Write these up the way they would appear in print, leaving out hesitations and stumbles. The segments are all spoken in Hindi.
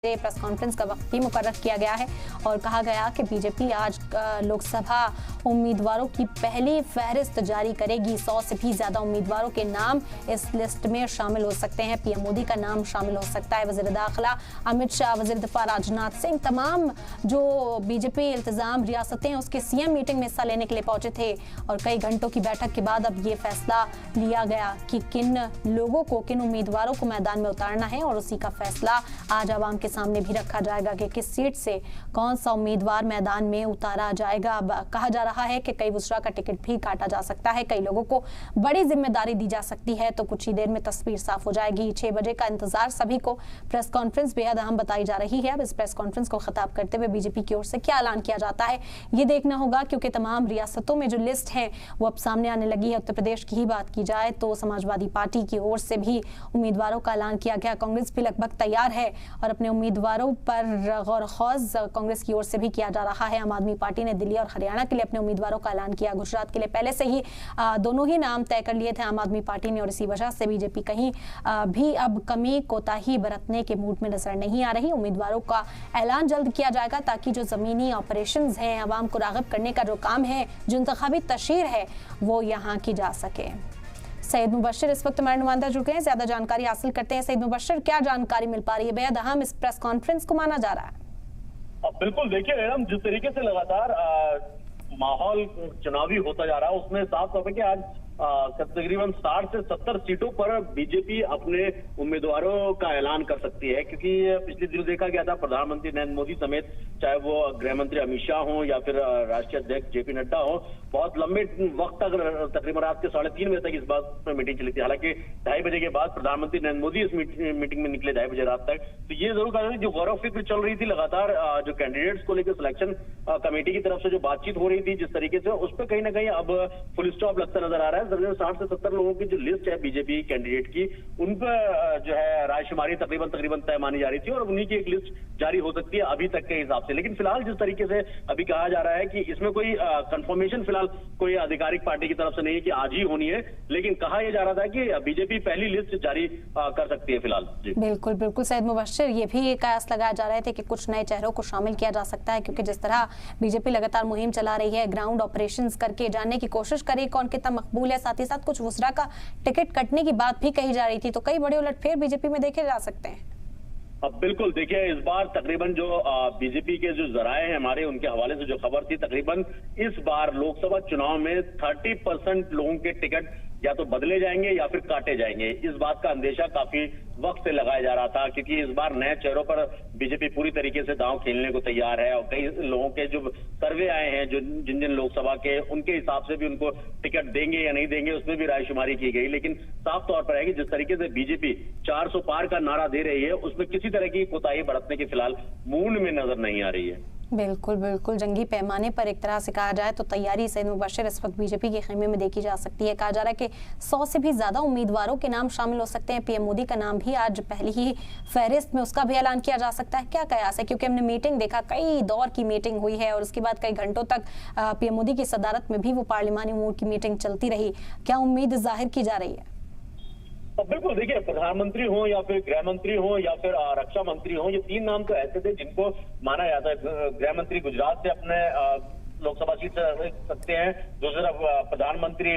प्रेस कॉन्फ्रेंस का वक्त भी मुकर्रर किया गया है और कहा गया कि बीजेपी आज लोकसभा उम्मीदवारों की पहली फहरिस्त जारी करेगी। 100 से भी ज्यादा उम्मीदवारों के नाम इस लिस्ट में शामिल हो सकते हैं। पीएम मोदी का नाम शामिल हो सकता है। वजीर दाखिला अमित शाह, वजीर दिफा राजनाथ सिंह, तमाम जो बीजेपी इल्तिजाम रियासतें हैं उसके सीएम मीटिंग में हिस्सा लेने के लिए पहुंचे थे और कई घंटों की बैठक के बाद अब ये फैसला लिया गया कि किन लोगों को, किन उम्मीदवारों को मैदान में उतारना है और उसी का फैसला आज आवाम के सामने भी रखा जाएगा कि किस सीट से कौन सा उम्मीदवार मैदान में उतारा जाएगा। अब कहा जा रहा है कि कई वुज़रा का टिकट भी काटा जा सकता है, कई लोगों को बड़ी जिम्मेदारी दी जा सकती है। तो कुछ ही देर में तस्वीर साफ हो जाएगी। 6 बजे का इंतजार सभी को। प्रेस कॉन्फ्रेंस बेहद अहम बताई जा रही है। अब इस प्रेस कॉन्फ्रेंस को खिताब करते हुए बीजेपी की ओर से क्या ऐलान किया जाता है ये देखना होगा, क्योंकि तमाम रियासतों में जो लिस्ट है वो अब सामने आने लगी है। उत्तर प्रदेश की ही बात की जाए तो समाजवादी पार्टी की ओर से भी उम्मीदवारों का ऐलान किया गया। कांग्रेस भी लगभग तैयार है और अपने उम्मीदवारों पर गौर खौज कांग्रेस की ओर से भी किया जा रहा है। आम आदमी पार्टी ने दिल्ली और हरियाणा के लिए अपने उम्मीदवारों का ऐलान किया। गुजरात के लिए पहले से ही दोनों ही नाम तय कर लिए थे आम आदमी पार्टी ने और इसी वजह से बीजेपी कहीं भी अब कमी कोताही बरतने के मूड में नजर नहीं आ रही। उम्मीदवारों का ऐलान जल्द किया जाएगा ताकि जो जमीनी ऑपरेशंस हैं, आवाम को राग़िब करने का जो काम है, जो इंतखाबी तशहीर है, वो यहाँ की जा सके। सईद मुबश्शिर इस वक्त हमारे नुमाइंदा जुड़ गए हैं, ज्यादा जानकारी हासिल करते हैं। सईद मुबश्शिर, क्या जानकारी मिल पा रही है? बेहद अहम इस प्रेस कॉन्फ्रेंस को माना जा रहा है। बिल्कुल, देखिए मैडम, जिस तरीके से लगातार माहौल चुनावी होता जा रहा है उसमें साफ तौर पर कि आज तकरीबन 60 से 70 सीटों पर बीजेपी अपने उम्मीदवारों का ऐलान कर सकती है, क्योंकि पिछले दिनों देखा गया था प्रधानमंत्री नरेंद्र मोदी समेत चाहे वो गृह मंत्री अमित शाह हो या फिर राष्ट्रीय अध्यक्ष जेपी नड्डा हो, बहुत लंबे वक्त तक तकरीबन रात के 3:30 बजे तक इस बात पर मीटिंग चली थी। हालांकि 2:30 बजे के बाद प्रधानमंत्री नरेंद्र मोदी इस मीटिंग में निकले 2:30 बजे रात तक। तो ये जरूर कहा जो गौरव फिक्र चल रही थी लगातार जो कैंडिडेट्स को लेकर सिलेक्शन कमेटी की तरफ से जो बातचीत हो रही थी जिस तरीके से, उस पर कहीं ना कहीं अब फुल स्टॉप लगता नजर आ रहा है। 60 से 70 लोगों की जो लिस्ट है बीजेपी कैंडिडेट की, उन पर जो है रायशुमारी तकरीबन तय मानी जा रही थी और उन्हीं की एक लिस्ट जारी हो सकती है अभी तक के हिसाब से। लेकिन फिलहाल जिस तरीके से अभी कहा जा रहा है कि इसमें कोई कंफर्मेशन फिलहाल कोई आधिकारिक पार्टी की तरफ से नहीं है कि आज ही होनी है, लेकिन कहा यह जा रहा था कि बीजेपी पहली लिस्ट जारी कर सकती है फिलहाल। बिल्कुल बिल्कुल सईद मुबश्शिर, ये भी कयास लगाया जा रहे थे कि कुछ नए चेहरों को शामिल किया जा सकता है, क्योंकि जिस तरह बीजेपी लगातार मुहिम चला रही है, ग्राउंड ऑपरेशंस करके जानने की कोशिश करी कौन कितना मकबूल है, साथ ही साथ कुछ वुज़रा का टिकट कटने की बात भी कही जा रही थी। तो कई बड़े उलटफेर बीजेपी में देखे जा सकते हैं। अब बिल्कुल देखिए, इस बार तकरीबन जो बीजेपी के जो जराए हैं हमारे, उनके हवाले से जो खबर थी, तकरीबन इस बार लोकसभा चुनाव में 30% लोगों के टिकट या तो बदले जाएंगे या फिर काटे जाएंगे। इस बात का अंदेशा काफी वक्त से लगाया जा रहा था, क्योंकि इस बार नए चेहरों पर बीजेपी पूरी तरीके से दांव खेलने को तैयार है और कई लोगों के जो सर्वे आए हैं, जो जिन लोकसभा के, उनके हिसाब से भी उनको टिकट देंगे या नहीं देंगे उसमें भी रायशुमारी की गई। लेकिन साफ तौर पर है कि जिस तरीके से बीजेपी 400 पार का नारा दे रही है, उसमें किसी तरह की कोताही बरतने की फिलहाल मूड में नजर नहीं आ रही है। बिल्कुल बिल्कुल, जंगी पैमाने पर एक तरह से कहा जाए तो तैयारी सईद मुबश्शिर इस वक्त बीजेपी के खेमे में देखी जा सकती है। कहा जा रहा है कि 100 से भी ज्यादा उम्मीदवारों के नाम शामिल हो सकते हैं। पीएम मोदी का नाम भी आज पहली ही फहरिस्त में उसका भी ऐलान किया जा सकता है। क्या कयास है, क्योंकि हमने मीटिंग देखा, कई दौर की मीटिंग हुई है और उसके बाद कई घंटों तक पीएम मोदी की सदारत में भी वो पार्लिमानी उमूर की मीटिंग चलती रही। क्या उम्मीद जाहिर की जा रही है? बिल्कुल, देखिए, प्रधानमंत्री हो या फिर गृह मंत्री हो या फिर रक्षा मंत्री हो, ये 3 नाम तो ऐसे थे जिनको माना जाता है। गृह मंत्री गुजरात से अपने लोकसभा सीट से लड़ सकते हैं, दूसरी तरफ प्रधानमंत्री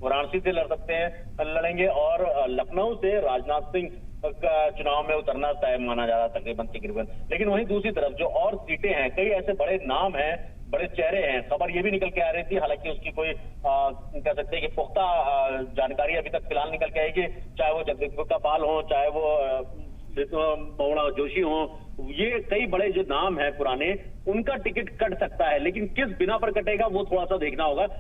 वाराणसी से लड़ सकते हैं, लड़ेंगे, और लखनऊ से राजनाथ सिंह का चुनाव में उतरना तय माना जा रहा तकरीबन। लेकिन वहीं दूसरी तरफ जो और सीटें हैं, कई ऐसे बड़े नाम हैं, बड़े चेहरे हैं। खबर ये भी निकल के आ रही थी, हालांकि उसकी कोई कह सकते हैं कि पुख्ता जानकारी अभी तक फिलहाल निकल के आई कि चाहे वो जगदीप पाल हो, चाहे वो महुआ जोशी हो, ये कई बड़े जो नाम हैं पुराने, उनका टिकट कट सकता है। लेकिन किस बिना पर कटेगा वो थोड़ा सा देखना होगा।